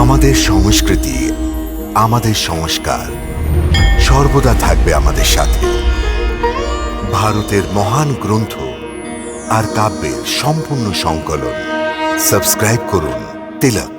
আমাদের সংস্কৃতি, আমাদের সংস্কার সর্বদা থাকবে আমাদের সাথে। ভারতের মহান গ্রন্থ আর কাব্যের সম্পূর্ণ সংকলন। সাবস্ক্রাইব করুন তিলক।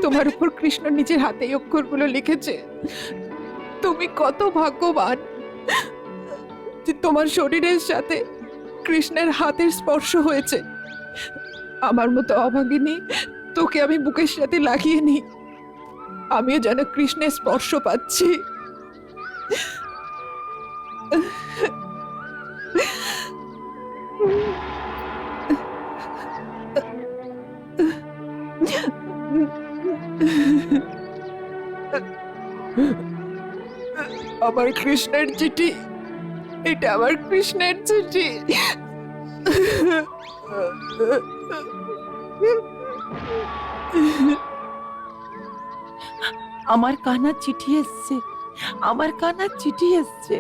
তোমার উপর কৃষ্ণ নিজের হাতে অক্ষরগুলো লিখেছে। তুমি কত ভাগ্যবান যে তোমার শরীরের সাথে কৃষ্ণের হাতের স্পর্শ হয়েছে। আমার মতো অভাগিনী তোকে আমি বুকের সাথে লাগিয়ে নি। আমিও যেন কৃষ্ণের স্পর্শ পাচ্ছি। আমার কৃষ্ণের চিঠি, এটা আমার কৃষ্ণের চিঠি। আমার কানার চিঠি এসছে, আমার কানার চিঠি এসছে।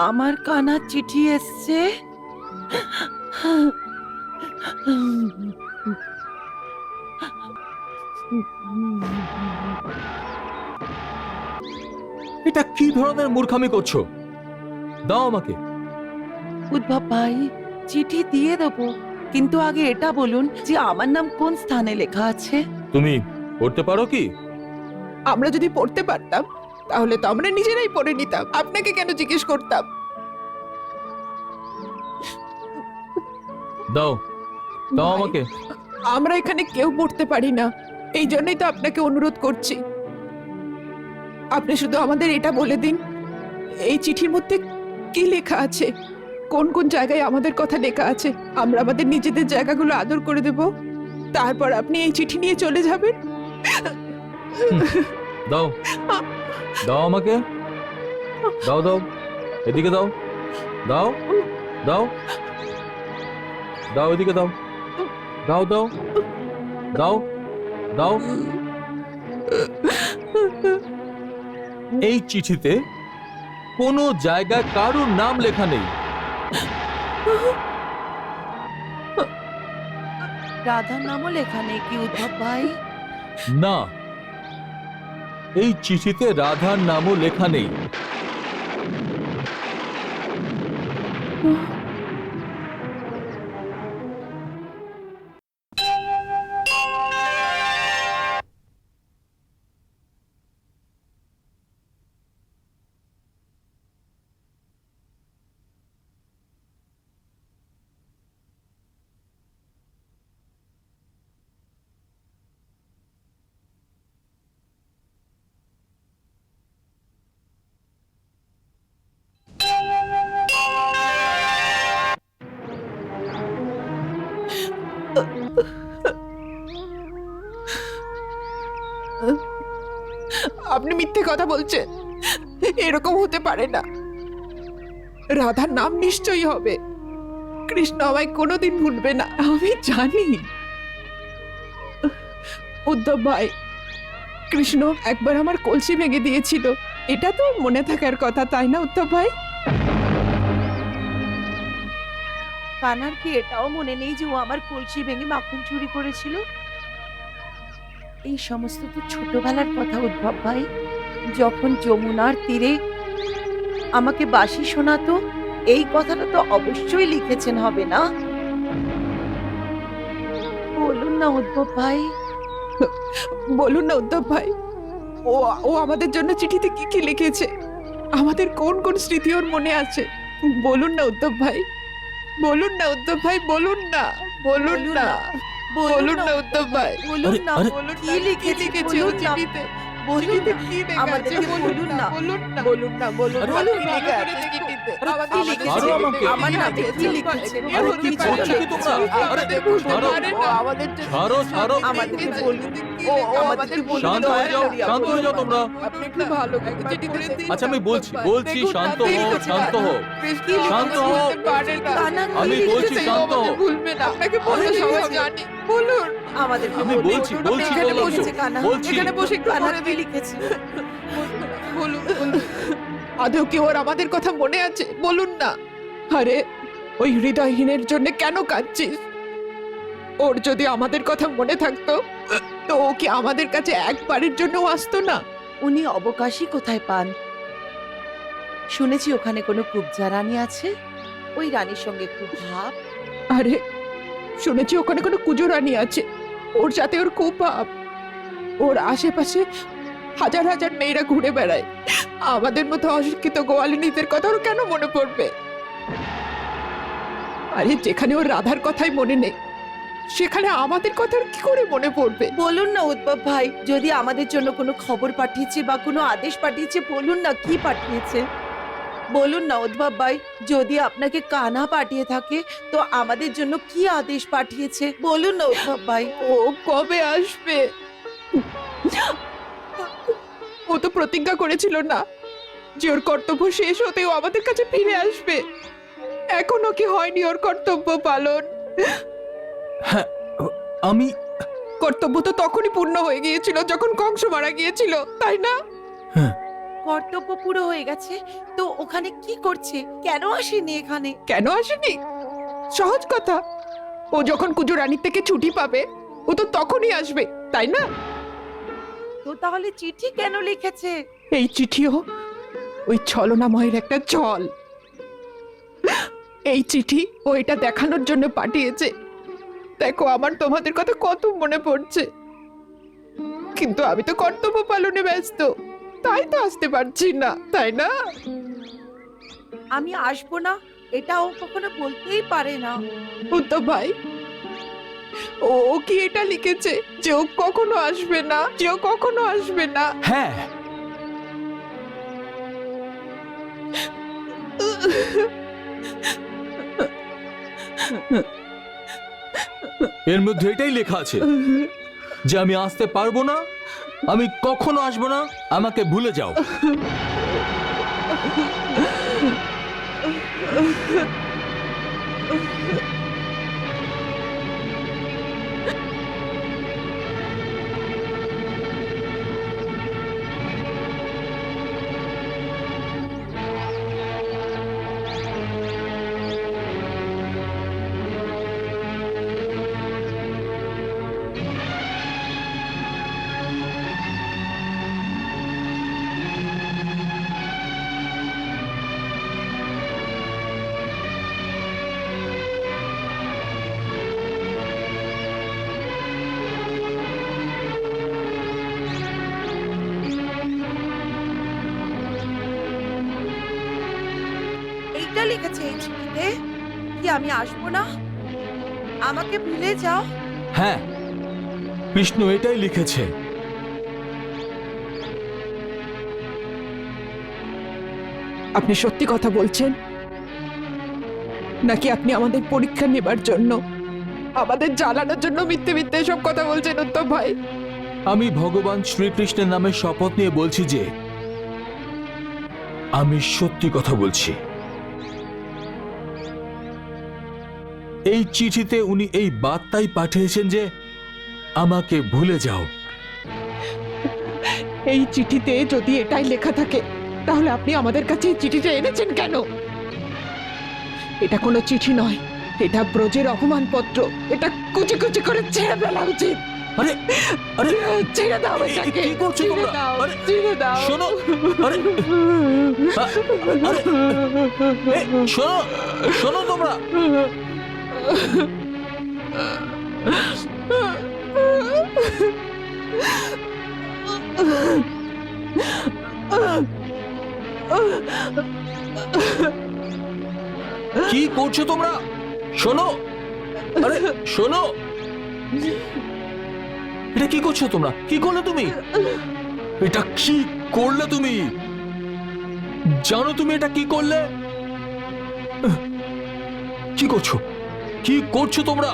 আমার কানার চিঠি এসছে। এটা কি ধরনের মূর্খামি করছো? দাও আমাকে। উদ্ভব ভাই, চিঠি দিয়ে দেবো, কিন্তু আগে এটা বলুন যে আমার নাম কোন স্থানে লেখা আছে। তুমি পড়তে পারো কি? আমরা যদি পড়তে পারতাম তাহলে তো আমরা নিজেরাই পড়ে নিতাম, আপনাকে কেন জিজ্ঞেস করতাম? দাও, দাও ভাই, আমাকে। আমরা এখানে কেউ পড়তে পারি না, এই জন্যই তো আপনাকে অনুরোধ করছি। আপনি শুধু আমাদের এটা বলে দিন, এই চিঠির মধ্যে কি লেখা আছে, কোন কোন জায়গায় আমাদের কথা লেখা আছে। আমরা আমাদের নিজেদের জায়গাগুলো আদর করে দেব, তারপর আপনি এই চিঠি নিয়ে চলে যাবেন। দাও, দাও আমাকে। দাও দাও, এদিকে দাও, দাও দাও, দাও এদিকে দাও, দাও দাও, দাও দাও। এই চিঠিতে কোনো জায়গায় কারোর নাম লেখা নেই। রাধার নামও লেখা নেই কি উদ্ভব ভাই? না, এই চিঠিতে রাধার নামও লেখা নেই। আপনি মিথ্যে কথা বলছেন, এরকম হতে পারে না। রাধার নাম নিশ্চয়ই হবে, কৃষ্ণ আমায় কোনোদিন ভুলবে না, আমি জানি। উদ্ধব ভাই, কৃষ্ণ একবার আমার কলসি ভেঙে দিয়েছিল, এটা তো ওর মনে থাকার কথা, তাই না উদ্ধব ভাই? কানার কি এটাও মনে নেই যে ও আমার কলসি ভেঙে মাখন চুরি করেছিল? এই সমস্ত তো ছোটবেলার কথা উদ্ভব ভাই, যখন যমুনার তীরে আমাকে বাঁশি শোনাতো। এই কথাটা তো অবশ্যই লিখেছেন, হবে না? বলুন না উদ্ভব ভাই। বলুন না উদ্ধব ভাই, ও ও আমাদের জন্য চিঠিতে কি কি লিখেছে, আমাদের কোন কোন স্মৃতি ওর মনে আছে। বলুন না উদ্ধব ভাই, বলুন না উদ্ধব ভাই, বলুন না, বলুন না, বলুন না উদ্ধব ভাই, বলুন না, আরে, বলুন কি না, লিখেছে লিখেছে ও বলুন না, চিঠিতে? বলুন চিঠিতে না, কি লেখা আছে আমাদেরকে বলুন না, বলুন না, বলুন না, বলুন আরে, না, বলুন কি না, লেখা ভালো করে আছে? দেখুন। আরে, আমাদের কি চিঠিতে লিখেছে? ছাড়ো আমাকে। আমার নামে কি লিখেছে? লিখেছে? এ আরে, হতে কি পারে করছো না। কি তোমরা? আরে, আমাদের বুঝতে ছাড়ো। পারে না। আমাদের জন্য ছাড়ো, ছাড়ো। আমাদেরকে চিঠিতে বলুন। কি ও, লেখা? আমাদেরকে বলুন, শান্ত হয়ে যাও, দয়া করে শান্ত হয়ে যাও তোমরা। আপনি একটু ভালো করে চিঠিতে দেখুন। আচ্ছা, আমি বলছি, দেখুন না, শান্ত হও, দেখুন না। শান্ত হও। কৃষ্ণ শান্ত আমাদের হও। বুঝতে পারে না। কানা, আমি কি বলছি, লিখেছে? শান্ত হও। আমাদের ভুলবে না। আপনাকে বললে আরে, সবাই লিখেছে। জানে। বলুন। আমাদেরকে আমি বলুন। বলছি, বলছি এখানে তো, বসে কানা, বলছি। এখানে বসে একটু কানা করে কি দিন। লিখেছে? বলুন, বলুন। আদৌ কি ওর আমাদের কথা মনে আছে? বলুন না। আরে, ওই হৃদয়হীনের জন্য কেন কাঁদছিস? ওর যদি আমাদের কথা মনে থাকতো তো ও কি আমাদের কাছে একবারের জন্য আসতো না? উনি অবকাশই কোথায় পান? শুনেছি ওখানে কোনো কুবজা রানী আছে। ওই রানীর সঙ্গে খুব ভাব। আরে শুনেছি ওখানে কোনো কুজো রানী আছে, ওর সাথে ওর খুব ভাব। ওর আশেপাশে হাজার হাজার মেয়েরা ঘুরে বেড়ায়। আমাদের মতো অশিক্ষিত গোয়ালিনীদের কথা ওর কেন মনে পড়বে? আরে যেখানে ওর রাধার কথাই মনে নেই, সেখানে আমাদের কথা ওর কি করে মনে পড়বে? বলুন না উদ্ভব ভাই, যদি আমাদের জন্য কোনো খবর পাঠিয়েছে বা কোনো আদেশ পাঠিয়েছে, বলুন না কি পাঠিয়েছে। বলুন না উদ্ভব ভাই, যদি আপনাকে কানা পাঠিয়ে থাকে তো আমাদের জন্য কি আদেশ পাঠিয়েছে বলুন না উদ্ভব ভাই। ও কবে আসবে? ও তো প্রতিজ্ঞা করেছিল না যে ওর কর্তব্য শেষ হতেও আমাদের কাছে ফিরে আসবে। এখনো কি হয়নি ওর কর্তব্য পালন? হ্যাঁ, আমি কর্তব্য তো তখনই পূর্ণ হয়ে গিয়েছিল যখন কংস মারা গিয়েছিল, তাই না? কর্তব্য পুরো হয়ে গেছে তো ওখানে কি করছে? কেন আসেনি এখানে? কেন আসেনি? সহজ কথা, ও যখন কুজো রানীর থেকে ছুটি পাবে ও তো তখনই আসবে, তাই না? তো তাহলে চিঠি কেন লিখেছে? এই চিঠিও ওই ছলনাময়ের একটা ছল। এই চিঠি ও এটা দেখানোর জন্য পাঠিয়েছে, দেখো আমার তোমাদের কথা কত মনে পড়ছে, কিন্তু আমি তো কর্তব্য পালনে ব্যস্ত, তাই তো আসতে পারছি না, তাই না? আমি আসবো না এটা ও কখনো বলতেই পারে না। উত্তম ভাই, ও কি এটা লিখেছে যে ও কখনো আসবে না, যে ও কখনো আসবে না? হ্যাঁ, এর মধ্যে এটাই লেখা আছে যে আমি আসতে পারবো না, আমি কখনো আসবো না, আমাকে ভুলে যাও। এইটা লিখেছে এই চিঠিতে কি আমি আসবো না, আমাকে ভুলে যাও? হ্যাঁ, কৃষ্ণ এটাই লিখেছে। আপনি সত্যি কথা বলছেন নাকি আপনি আমাদের পরীক্ষা নেবার জন্য, আমাদের জ্বালানোর জন্য মিথ্যে মিথ্যে সব কথা বলছেন উত্তম ভাই? আমি ভগবান শ্রীকৃষ্ণের নামে শপথ নিয়ে বলছি যে আমি সত্যি কথা বলছি। এই চিঠিতে উনি এই বার্তাই পাঠিয়েছেন যে আমাকে ভুলে যাও। এই চিঠিতে যদি এটাই লেখা থাকে তাহলে আপনি আমাদের কাছে এই চিঠিটা এনেছেন কেন? এটা কোনো চিঠি নয়, এটা ব্রজের অপমানপত্র। এটা কুচি কুচি করে ছেড়ে ফেলা উচিত। আরে আরে ছেড়ে দাও এটাকে, কি করছো ছেড়ে তোমরা? দাও, আরে, ছেড়ে দাও। শোনো, আরে আরে শোনো, শোনো তোমরা। কি করছো তোমরা? শোনো, আরে শোনো, এটা কি করছো তোমরা? কি করলে তুমি? এটা কি করলে তুমি? জানো তুমি এটা কি করলে? কি করছো? কি করছো তোমরা?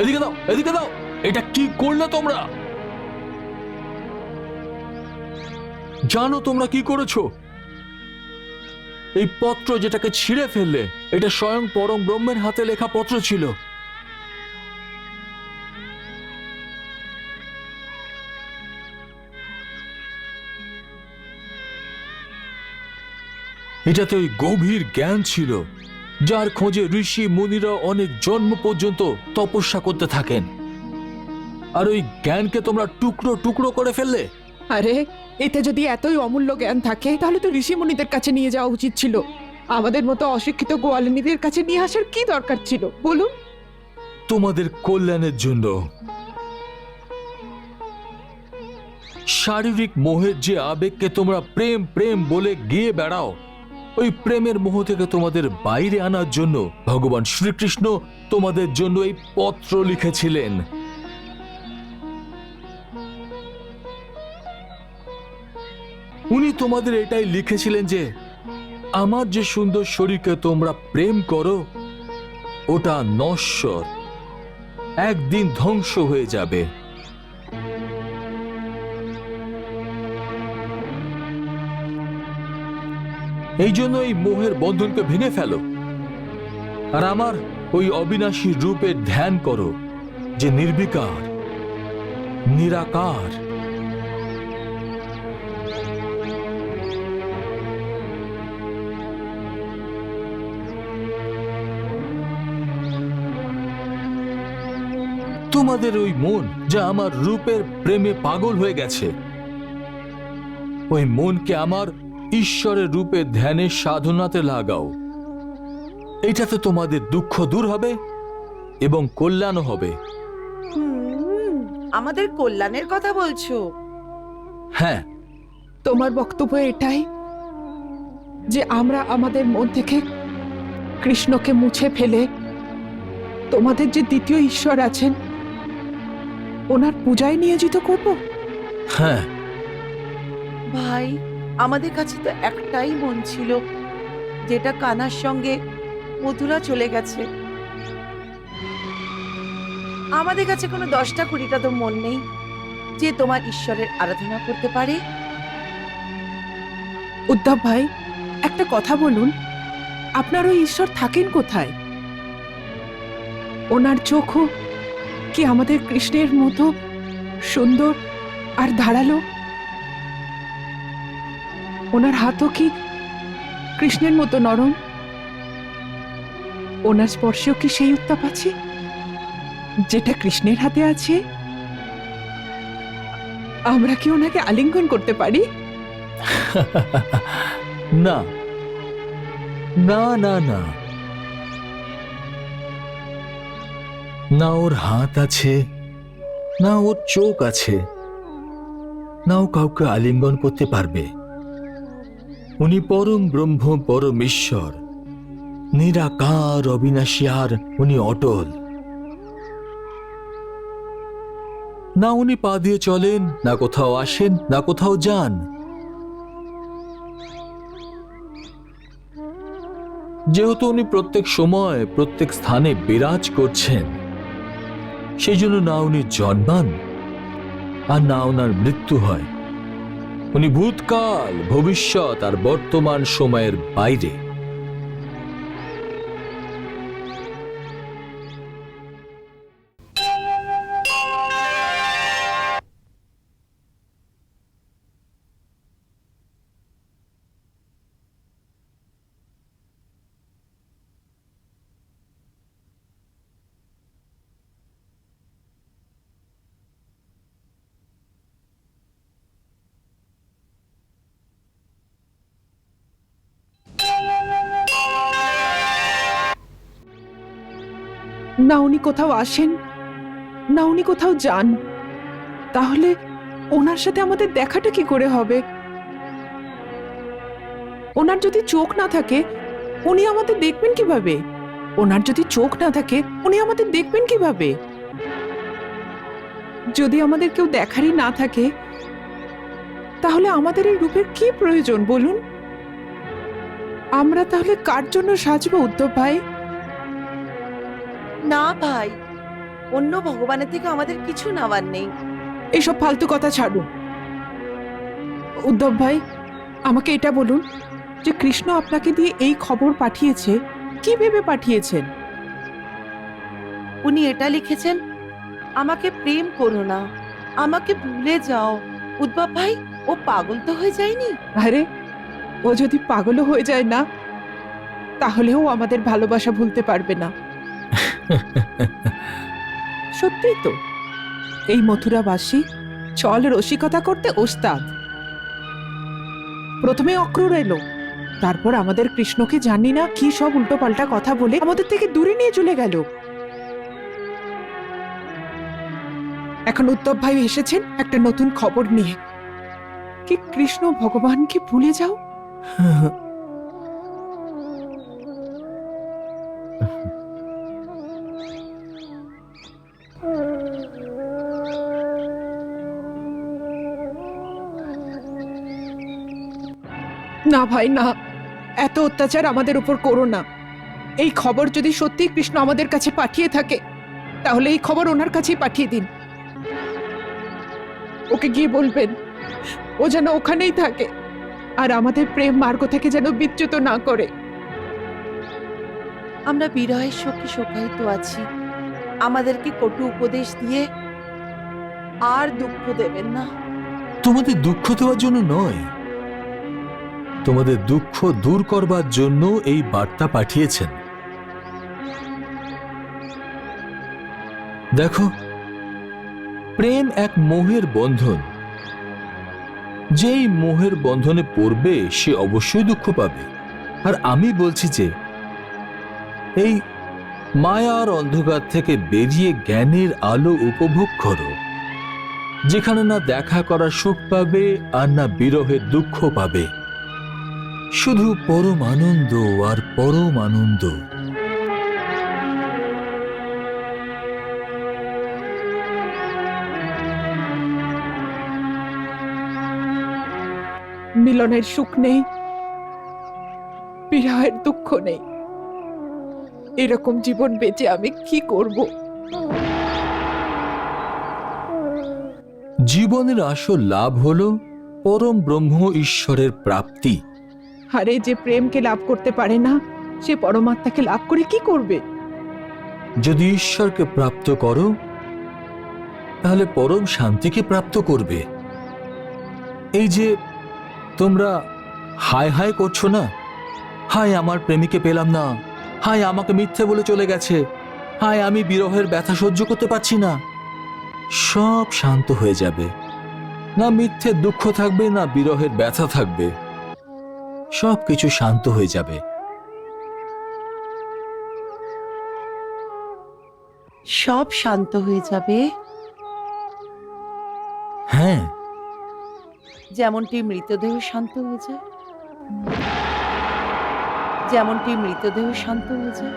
এদিকে দাও, এদিকে দাও। এটা কি করলে তোমরা? জানো তোমরা কি করেছো? এই পত্র যেটাকে ছিঁড়ে ফেললে, এটা স্বয়ং পরম ব্রহ্মের হাতে লেখা পত্র ছিল। এটাতে ওই গভীর জ্ঞান ছিল যার খোঁজে ঋষি মুনিরা অনেক জন্ম পর্যন্ত তপস্যা করতে থাকেন। আর ওই জ্ঞানকে তোমরা টুকরো টুকরো করে ফেললে। আরে এতে যদি এতই অমূল্য জ্ঞান থাকে তাহলে তো ঋষি মুনিদের কাছে নিয়ে যাওয়া উচিত ছিল। আমাদের মতো অশিক্ষিত গোয়ালিনীদের কাছে নিয়ে আসার কি দরকার ছিল বলুন? তোমাদের কল্যাণের জন্য। শারীরিক মোহের যে আবেগকে তোমরা প্রেম প্রেম বলে গিয়ে বেড়াও, ওই প্রেমের মোহ থেকে তোমাদের বাইরে আনার জন্য ভগবান শ্রীকৃষ্ণ তোমাদের জন্য এই পত্র লিখেছিলেন। উনি তোমাদের এটাই লিখেছিলেন যে আমার যে সুন্দর শরীরকে তোমরা প্রেম করো ওটা নশ্বর, একদিন ধ্বংস হয়ে যাবে। এই জন্য এই মোহের বন্ধনকে ভেঙে ফেলো আর আমার ওই অবিনাশী রূপের ধ্যান করো যে নির্বিকার, নিরাকার। তোমাদের ওই মন যা আমার রূপের প্রেমে পাগল হয়ে গেছে, ওই মনকে আমার ঈশ্বরের রূপে ধ্যানের সাধনাতে লাগাও। এটাতে তোমাদের দুঃখ দূর হবে এবং কল্যাণও হবে। আমাদের কল্যাণের কথা বলছো? হ্যাঁ, তোমার বক্তব্য এটাই যে আমরা আমাদের মন থেকে কৃষ্ণকে মুছে ফেলে তোমাদের যে দ্বিতীয় ঈশ্বর আছেন ওনার পূজায় নিয়োজিত করব? হ্যাঁ। ভাই, আমাদের কাছে তো একটাই মন ছিল, যেটা কানার সঙ্গে মথুরা চলে গেছে। আমাদের কাছে কোনো 10টা-20টা তো মন নেই যে তোমার ঈশ্বরের আরাধনা করতে পারে। উদ্ধব ভাই, একটা কথা বলুন, আপনার ওই ঈশ্বর থাকেন কোথায়? ওনার চোখও কি আমাদের কৃষ্ণের মতো সুন্দর আর ধারালো? ওনার হাতও কি কৃষ্ণের মতো নরম? ওনার স্পর্শেও কি সেই উত্তাপ আছে যেটা কৃষ্ণের হাতে আছে? আমরা কি ওনাকে আলিঙ্গন করতে পারি? না না না না, না ওর হাত আছে, না ওর চোখ আছে, না ও কাউকে আলিঙ্গন করতে পারবে। উনি পরম ব্রহ্ম, পরম ঈশ্বর, নিরাকার, অবিনাশী, আর উনি অটল। না উনি পা দিয়ে চলেন, না কোথাও আসেন, না কোথাও যান। যেহেতু উনি প্রত্যেক সময় প্রত্যেক স্থানে বিরাজ করছেন, সেই জন্য না উনি জন্মান আর না ওনার মৃত্যু হয়। উনি ভূতকাল, ভবিষ্যৎ আর বর্তমান সময়ের বাইরে। না উনি কোথাও আসেন, না উনি কোথাও যান। তাহলে ওনার সাথে আমাদের দেখাটা কি করে হবে? ওনার যদি চোখ না থাকে উনি আমাদের দেখবেন কিভাবে? ওনার যদি চোখ না থাকে উনি আমাদের দেখবেন কিভাবে? যদি আমাদের কেউ দেখারই না থাকে তাহলে আমাদের এই রূপের কি প্রয়োজন বলুন? আমরা তাহলে কার জন্য সাজবো উদ্ধব ভাই? না ভাই, অন্য ভগবানের থেকে আমাদের কিছু নেওয়ার নেই। এইসব ফালতু কথা ছাড়ুন। উদ্ধব ভাই, আমাকে এটা বলুন যে কৃষ্ণ আপনাকে দিয়ে এই খবর পাঠিয়েছে, কি ভেবে পাঠিয়েছেন? উনি এটা লিখেছেন, আমাকে প্রেম করো না, আমাকে ভুলে যাও। উদ্ধব ভাই, ও পাগল তো হয়ে যায়নি? আরে, ও যদি পাগলও হয়ে যায় না তাহলেও আমাদের ভালোবাসা ভুলতে পারবে না। সত্যিই তো, এই মথুরাবাসী চল রসিকতা করতে ওস্তাদ। প্রথমে অক্রূর এলো, তারপর আমাদের কৃষ্ণকে জানি না কি সব উল্টোপাল্টা কথা বলে আমাদের থেকে দূরে নিয়ে চলে গেল। এখন উত্তম ভাই এসেছেন একটা নতুন খবর নিয়ে। কি কৃষ্ণ ভগবানকে ভুলে যাও? না ভাই না, এত অত্যাচার আমাদের উপর করো না। এই খবর যদি সত্যি কৃষ্ণ আমাদের কাছে পাঠিয়ে থাকে তাহলে এই খবর ওনার কাছেই পাঠিয়ে দিন। ওকে গিয়ে বলবেন ও যেন ওখানেই থাকে আর আমাদের প্রেম মার্গ থেকে যেন বিচ্যুত না করে। আমরা বিরহের শোকে শোকায়িত আছি, আমাদেরকে কটু উপদেশ দিয়ে আর দুঃখ দেবেন না। তোমাদের দুঃখ দেওয়ার জন্য নয়, তোমাদের দুঃখ দূর করবার জন্য এই বার্তা পাঠিয়েছেন। দেখো, প্রেম এক মোহের বন্ধন। যেই মোহের বন্ধনে পড়বে সে অবশ্যই দুঃখ পাবে। আর আমি বলছি যে এই মায়ার অন্ধকার থেকে বেরিয়ে জ্ঞানের আলো উপভোগ করো, যেখানে না দেখা করার সুখ পাবে আর না বিরহের দুঃখ পাবে, শুধু পরম আনন্দ আর পরম আনন্দ। মিলনের সুখ নেই, বিরহের দুঃখ নেই। এরকম জীবন বেঁচে আমি কি করব? জীবনের আসল লাভ হল পরম ব্রহ্ম ঈশ্বরের প্রাপ্তি। আরে যে প্রেমকে লাভ করতে পারে না সে পরমাত্মাকে লাভ করে কি করবে? যদি ঈশ্বরকে প্রাপ্ত করো তাহলে পরম শান্তিকে প্রাপ্ত করবে। এই যে তোমরা হায় হায় করছো না, হায় আমার প্রেমিকে পেলাম না, হায় আমাকে মিথ্যে বলে চলে গেছে, হায় আমি বিরহের ব্যথা সহ্য করতে পারছি না, সব শান্ত হয়ে যাবে। না মিথ্যে দুঃখ থাকবে, না বিরহের ব্যথা থাকবে, সব কিছু শান্ত হয়ে যাবে। সব শান্ত হয়ে যাবে, হ্যাঁ, যেমনটি মৃতদেহ শান্ত হয়ে যায়, যেমনটি মৃতদেহ শান্ত হয়ে যায়,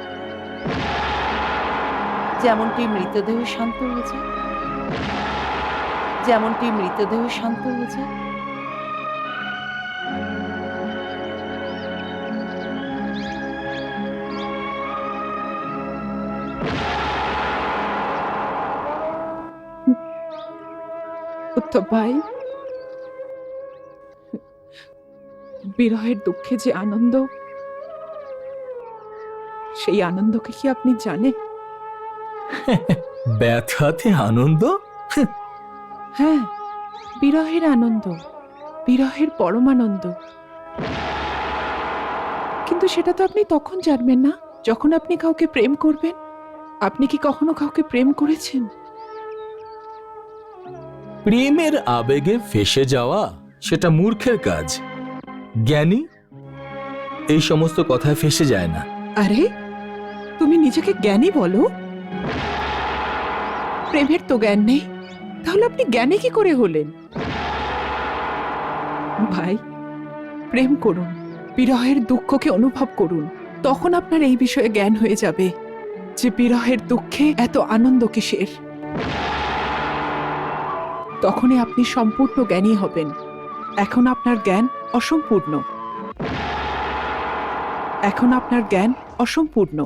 যেমনটি মৃতদেহ শান্ত হয়ে যায়, যেমনটি মৃতদেহ শান্ত হয়ে যায়। উত্তম ভাই, বিরহের দুঃখে যে আনন্দ, সেই আনন্দকে কি আপনি জানেন? ব্যথাতে আনন্দ? হ্যাঁ, বিরহের আনন্দ, বিরহের পরমানন্দ। কিন্তু সেটা তো আপনি তখন জানবেন না যখন আপনি কাউকে প্রেম করবেন। আপনি কি কখনো কাউকে প্রেম করেছেন? প্রেমের আবেগে ফেসে যাওয়া সেটা মূর্খের কাজ। জ্ঞানী এই সমস্ত কথায় ফেসে যায় না। আরে তুমি নিজেকে জ্ঞানী বলো? প্রেমের তো জ্ঞান নেই, তাহলে আপনি জ্ঞানী কি করে হলেন? ভাই, প্রেম করুন, বিরহের দুঃখকে অনুভব করুন, তখন আপনার এই বিষয়ে জ্ঞান হয়ে যাবে যে বিরহের দুঃখে এত আনন্দ কিসের। তখনই আপনি সম্পূর্ণ জ্ঞানী হবেন। এখন আপনার জ্ঞান অসম্পূর্ণ, এখন আপনার জ্ঞান অসম্পূর্ণ।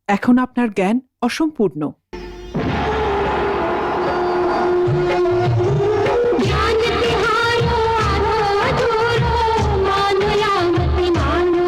এখন আপনার জ্ঞান অসম্পূর্ণ। जानते हारो आधो अधूरो मानो या मत मानो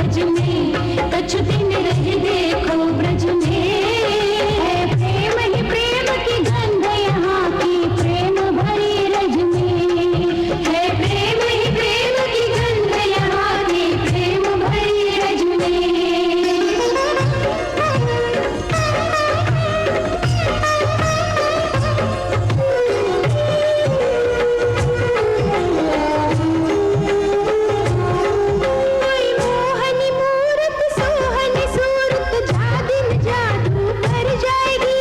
ब्रज में, कछु दिन रह देखो ब्रज में। है प्रेम ही प्रेम की गंध यहाँ की, प्रेम भरी रज में। है प्रेम ही प्रेम की गंध यहाँ की, प्रेम भरी रज में। कोई मोहनी मूरत सोहनी सूरत, जादिन जादू कर जाएगी,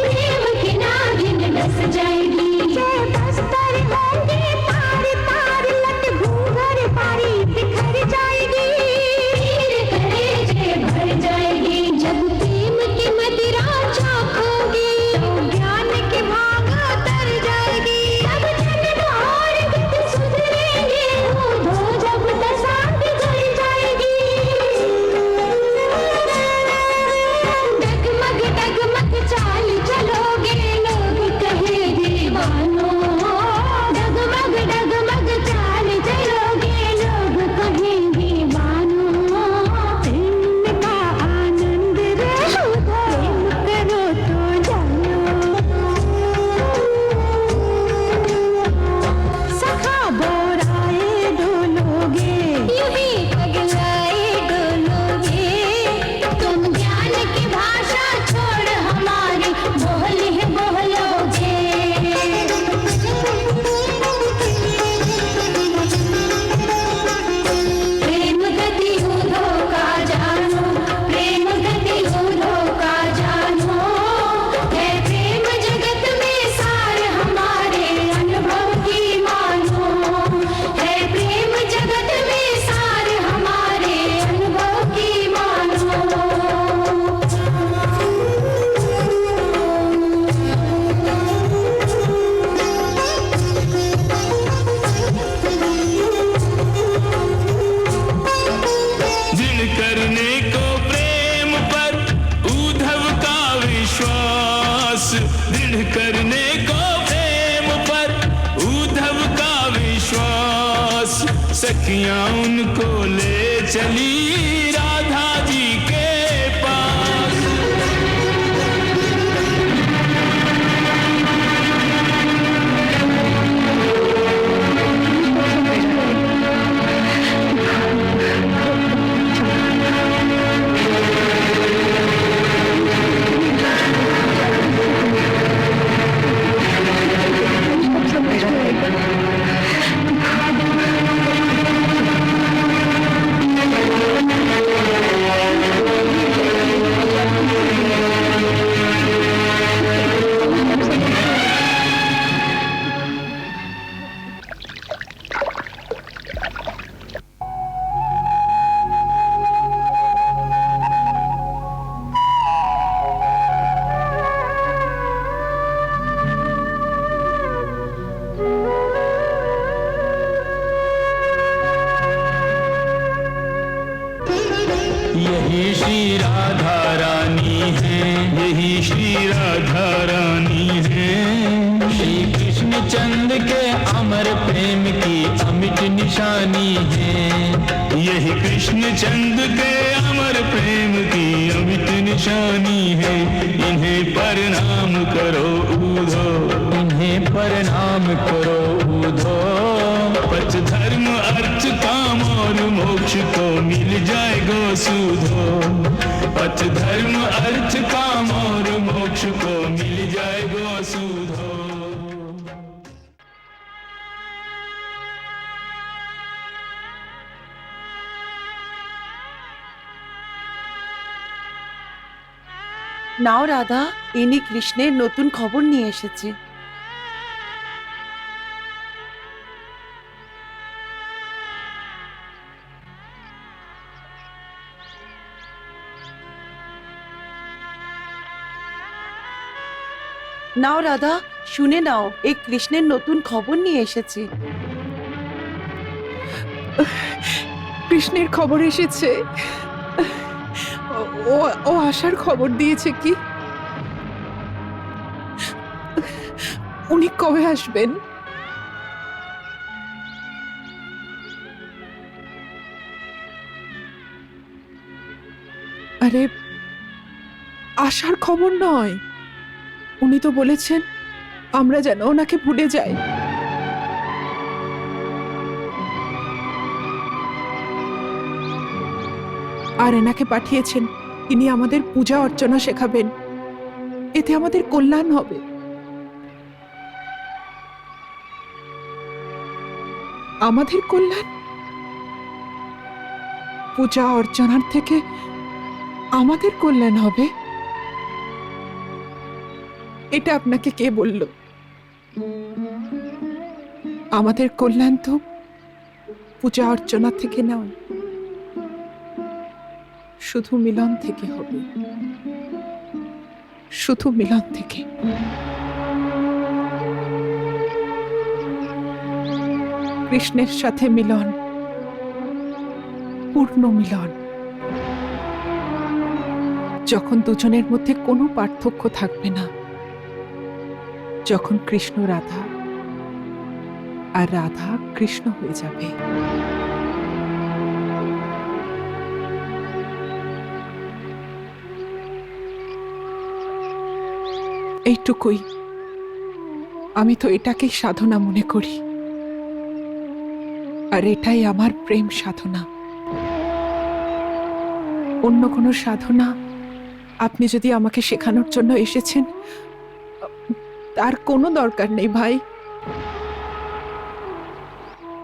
प्रेम की नागिन डस जाएगी। जय बस्तर होंगे तार तार, लट घूंघर पारी बिखर जाएगी, तीर करे जय भर जाएगी। जब प्रेम की मदिरा चाखोगी, तो ज्ञान की भाग उतर जाएगी। तब जन्म और गति सुधरेंगे, हो जब दशा बिगड़ जाएगी। डगमग डगमग चाल चलोगे, लोग कहे दीवानो। डगमग डगमग चाल चलोगे, लोग कहे दीवानो। प्रेम का आनंद लो, प्रेम करो तो जानो। सखा बोराए डोलोगे, यूं ही पगलाए डोलोगे। तुम ज्ञान की भाषा छोड़ हमारी बोल ही बोलोगे। प्रेम गति ऊधो का जानो, प्रेम गति ऊधो का जानो। है प्रेम जगत में सार हमारे, अनुभव की मानो। है प्रेम जगत में सार हमारे, अनुभव की मानो। दृढ़ करने को प्रेम पर उद्धव का विश्वास, दृढ़ करने को प्रेम पर उद्धव का विश्वास। सखियां उनको ले चली राधा जी के पास। यही श्री राधा रानी है, यही श्री राधा रानी है। श्री कृष्ण चंद्र के अमर प्रेम की अमिट निशानी है। यही कृष्ण चंद्र के अमर प्रेम की अमिट निशानी है। इन्हें प्रणाम करो ऊधो, इन्हें प्रणाम करो ऊधो। पच धर्म अर्थ काम और मोक्ष को मिल जाएगा सुधो। पच धर्म अर्थ काम और मोक्ष को मिल जाएगा सुधो। নাও রাধা, ইনি কৃষ্ণের নতুন খবর নিয়ে এসেছে। নাও রাধা, শুনে নাও, এই কৃষ্ণের নতুন খবর নিয়ে এসেছে। কৃষ্ণের খবর এসেছে। ও ও আসার খবর দিয়েছে কি? উনি কবে আসবেন? আরে, আশার খবর নয়। উনি তো বলেছেন আমরা যেন ওনাকে ভুলে যাই। আর এনাকে পাঠিয়েছেন, তিনি আমাদের পূজা অর্চনা শেখাবেন। এতে আমাদের কল্যাণ হবে। আমাদের কল্যাণ? পূজা অর্চনার থেকে আমাদের কল্যাণ হবে? এটা আপনাকে কে বলল? আমাদের কল্যাণ তো পূজা অর্চনা থেকে নয়, শুধু মিলন থেকে হবে। শুধু মিলন থেকে। কৃষ্ণের সাথে মিলন, পূর্ণ মিলন। যখন দুজনের মধ্যে কোনো পার্থক্য থাকবে না, যখন কৃষ্ণ রাধা আর রাধা কৃষ্ণ হয়ে যাবে। এইটুকুই। আমি তো এটাকেই সাধনা মনে করি, আর এটাই আমার প্রেম সাধনা। অন্য কোনো সাধনা আপনি যদি আমাকে শেখানোর জন্য এসেছেন, তার কোনো দরকার নেই ভাই।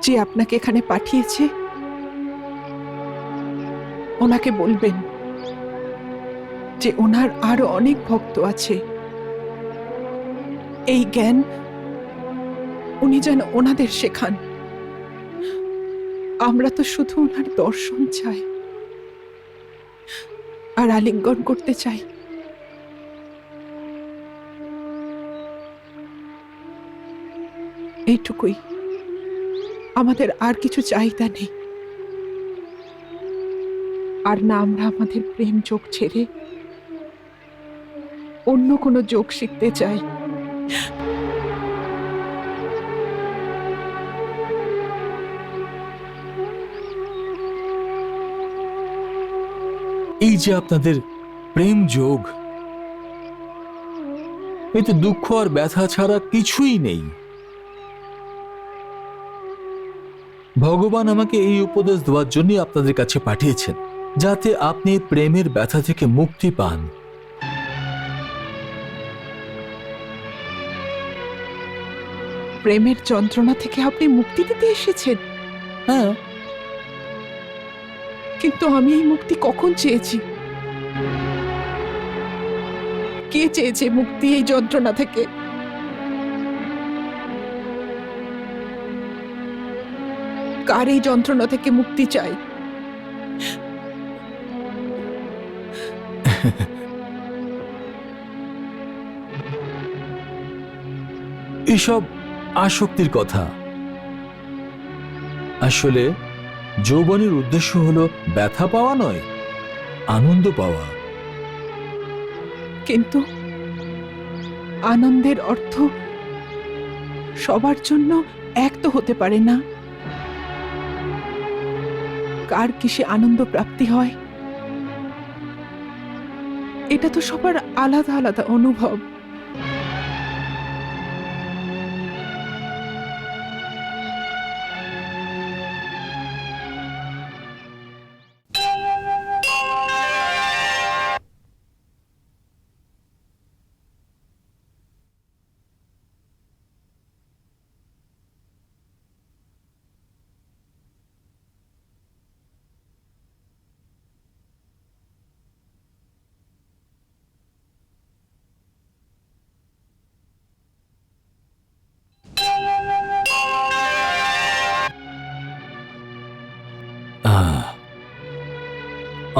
যে আপনাকে এখানে পাঠিয়েছে, ওনাকে বলবেন যে ওনার আরো অনেক ভক্ত আছে। এই জ্ঞান উনি যেন ওনাদের শেখান। আমরা তো শুধু ওনার দর্শন চাই আর আলিঙ্গন করতে চাই। এইটুকুই। আমাদের আর কিছু চাহিদা নেই। আর না আমরা আমাদের প্রেম যোগ ছেড়ে অন্য কোনো যোগ শিখতে চাই। এই যে আপনাদের প্রেম যোগ, এতে দুঃখ আর ব্যথা ছাড়া কিছুই নেই। ভগবান আমাকে এই উপদেশ দেওয়ার জন্য আপনাদের কাছে পাঠিয়েছেন, যাতে আপনি প্রেমের ব্যথা থেকে মুক্তি পান। প্রেমের যন্ত্রণা থেকে আপনি মুক্তি দিতে এসেছেন? হ্যাঁ, কিন্তু আমি এই মুক্তি কখন চেয়েছি? কে চেয়েছে মুক্তি এই যন্ত্রণা থেকে? কার এই যন্ত্রণা থেকে মুক্তি চাই? এসব আসক্তির কথা। আসলে যৌবনের উদ্দেশ্য হলো ব্যথা পাওয়া নয়, আনন্দ পাওয়া। কিন্তু আনন্দের অর্থ সবার জন্য এক তো হতে পারে না। কার কিসে আনন্দ প্রাপ্তি হয়, এটা তো সবার আলাদা আলাদা অনুভব।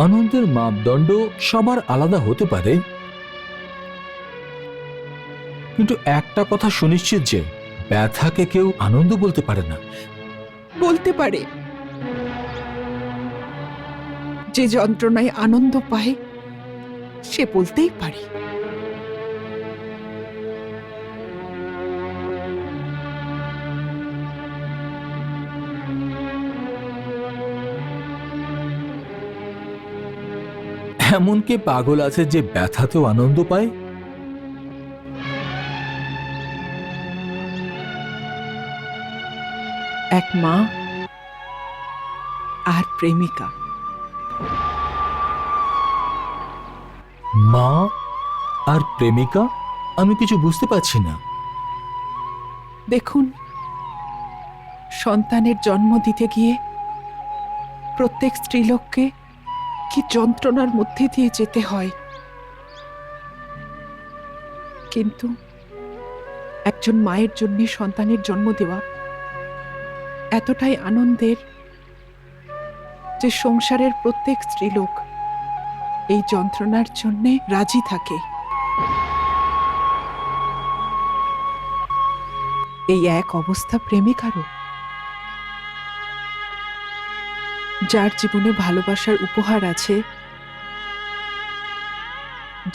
আনন্দের মাপদণ্ড সবার আলাদা হতে পারে, কিন্তু একটা কথা সুনিশ্চিত যে ব্যথাকে কেউ আনন্দ বলতে পারে না। বলতে পারে। যে যন্ত্রণায় আনন্দ পায় সে বলতেই পারে। এমন কে পাগল আছে যে ব্যথাতেও আনন্দ পায়? এক মা আর প্রেমিকা। মা আর প্রেমিকা? আমি কিছু বুঝতে পারছি না। দেখুন, সন্তানের জন্ম দিতে গিয়ে প্রত্যেক স্ত্রীলোককে কি যন্ত্রণার মধ্যে দিয়ে যেতে হয়, কিন্তু একজন মায়ের জন্য সন্তানের জন্ম দেওয়া এতটাই আনন্দের যে সংসারের প্রত্যেক স্ত্রীলোক এই যন্ত্রণার জন্য রাজি থাকে। এই এক অবস্থা প্রেমিকারও, যার জীবনে ভালোবাসার উপহার আছে,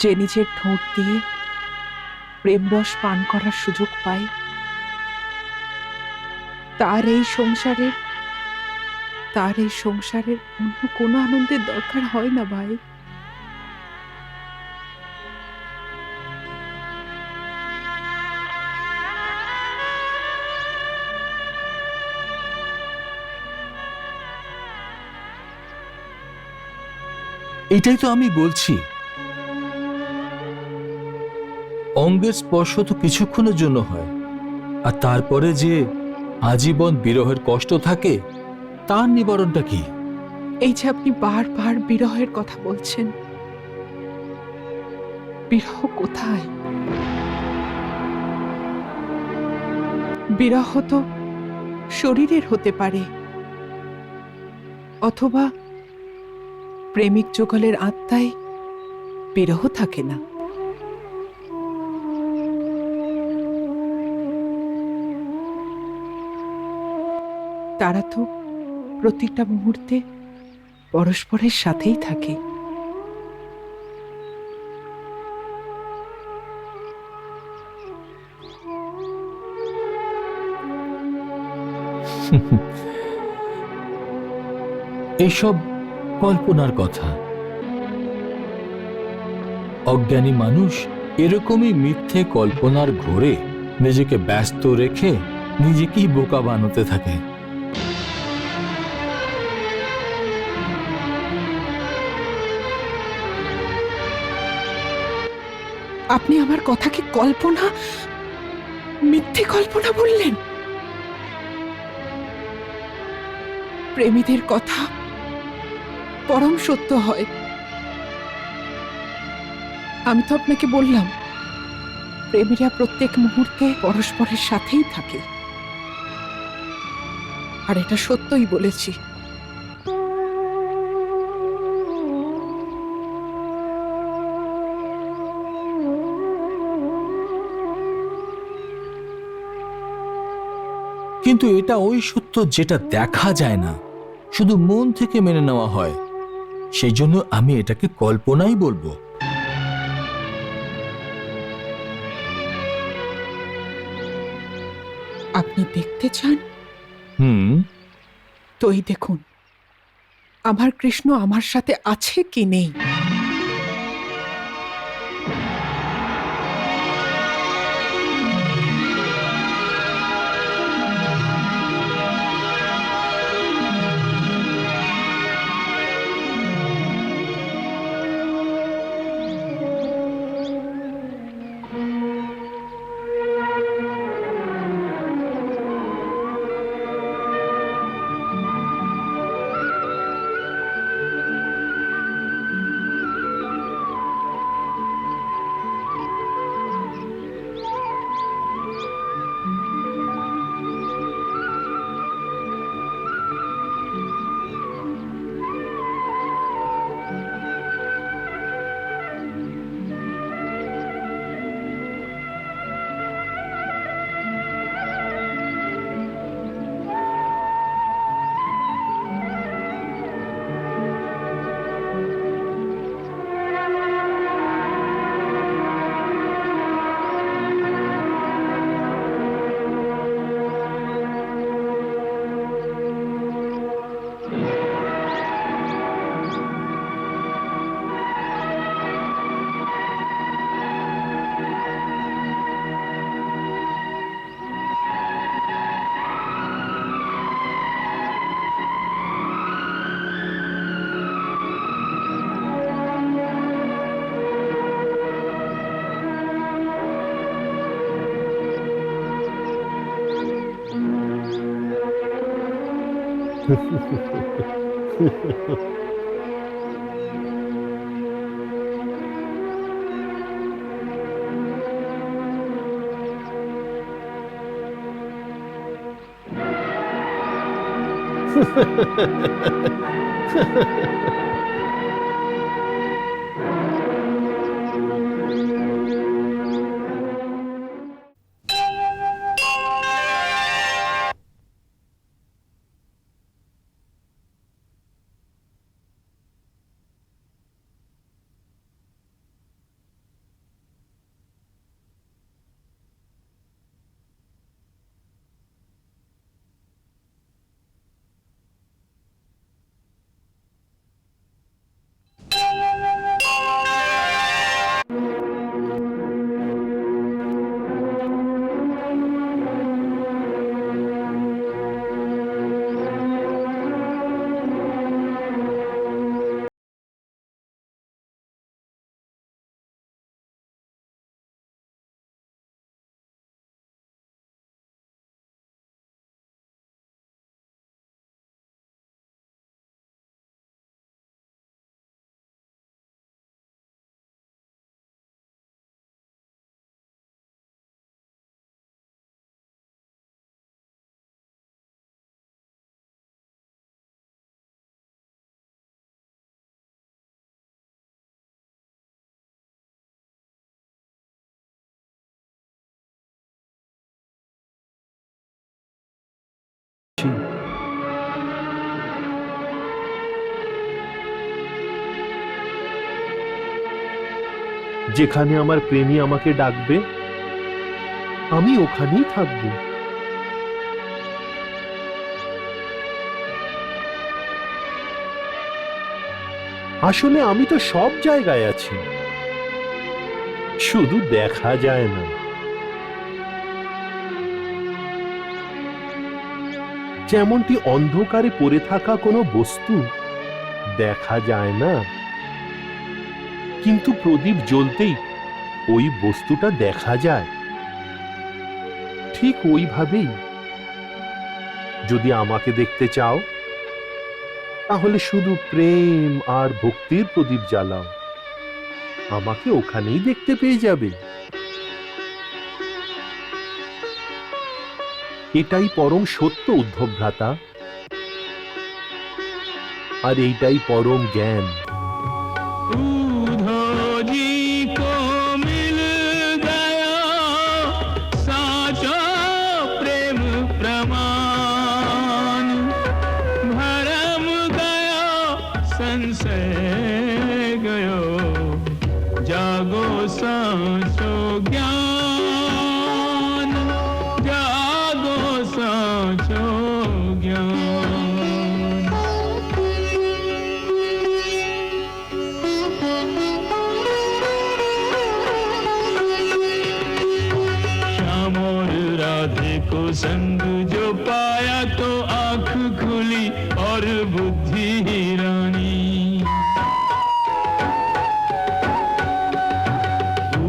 যে নিজের ঠোঁট দিয়ে প্রেমরস পান করার সুযোগ পায়, তার এই সংসারের অন্য কোনো আনন্দের দরকার হয় না ভাই। এটাই তো আমি বলছি, অঙ্গের স্পর্শ তো কিছুক্ষণের জন্য হয়, আর তারপরে যে আজীবন বিরহের কষ্ট থাকে, তার নিবারণটা কি? এই যে আপনি বারবার বিরহের কথা বলছেন, বিরহ কোথায়? বিরহ তো শরীরের হতে পারে, অথবা প্রেমিক যুগলের আত্মায় বিরহ থাকে না। তারা তো প্রতিটা মুহূর্তে পরস্পরের সাথেই থাকে। এইসব কল্পনার কথা। অজ্ঞানী মানুষ এরকমই মিথ্যে কল্পনার ঘোরে নিজেকে ব্যস্ত রেখে নিজেকেই বোকা বানাতে থাকে। আপনি আমার কথাকে কল্পনা, মিথ্যে কল্পনা বললেন? প্রেমীদের কথা পরম সত্য হয়। আমি তো আপনাকে বললাম, প্রেমীরা প্রত্যেক মুহূর্তে পরস্পরের সাথেই থাকে, আর এটা সত্যই বলেছি। কিন্তু এটা ওই সত্য যেটা দেখা যায় না, শুধু মন থেকে মেনে নেওয়া হয়। সেই জন্য আমি এটাকে কল্পনাই বলবো। আপনি দেখতে চান? হুম। তো এই দেখুন, আমার কৃষ্ণ আমার সাথে আছে কি নেই। যেখানে আমার প্রেমী আমাকে ডাকবে আমি ওখানেই থাকব। আসলে আমি তো সব জায়গায় আছি, শুধু দেখা যায় না। যেমনটি অন্ধকারে পড়ে থাকা কোনো বস্তু দেখা যায় না, কিন্তু প্রদীপ জ্বলতেই ওই বস্তুটা দেখা যায়। ঠিক ওইভাবেই যদি আমাকে দেখতে চাও তাহলে শুধু প্রেম আর ভক্তির প্রদীপ জ্বালাও, আমাকে ওখানেই দেখতে পেয়ে যাবে। এটাই পরম সত্য উদ্ধব ভ্রাতা, আর এইটাই পরম জ্ঞান। उद्धव जी को मिल गया साचा प्रेम प्रमाण, भरम गया संशय गयो, जागो साचो ज्ञान, जागो साचो ज्ञान। श्याम और राधे को संग जो पाया तो आंख खुली और बुद्धि रानी।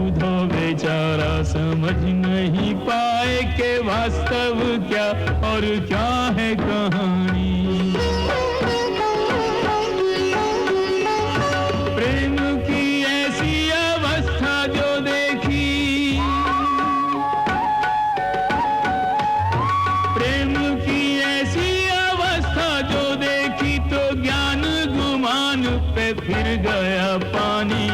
उद्धव बेचारा समझ नहीं पाए कि वास्तव क्या और क्या है कहानी। प्रेम की ऐसी अवस्था जो देखी, प्रेम की ऐसी अवस्था जो देखी तो ज्ञान गुमान पे फिर गया पानी।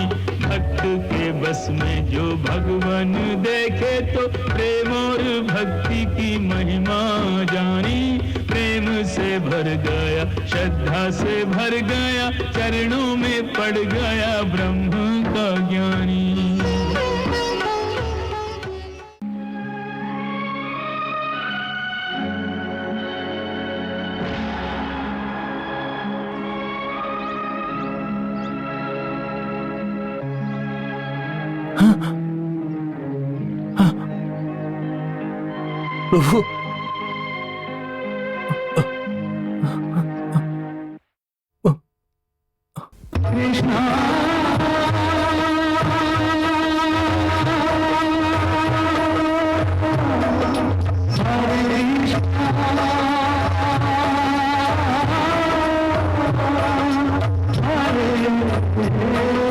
भक्त के बस में जो भगवान देखे तो प्रेम और भक्ति की महिमा जानी। प्रेम से भर गया, श्रद्धा से भर गया, चरणों में पड़ गया ब्रह्म का ज्ञानी। প্রভু, है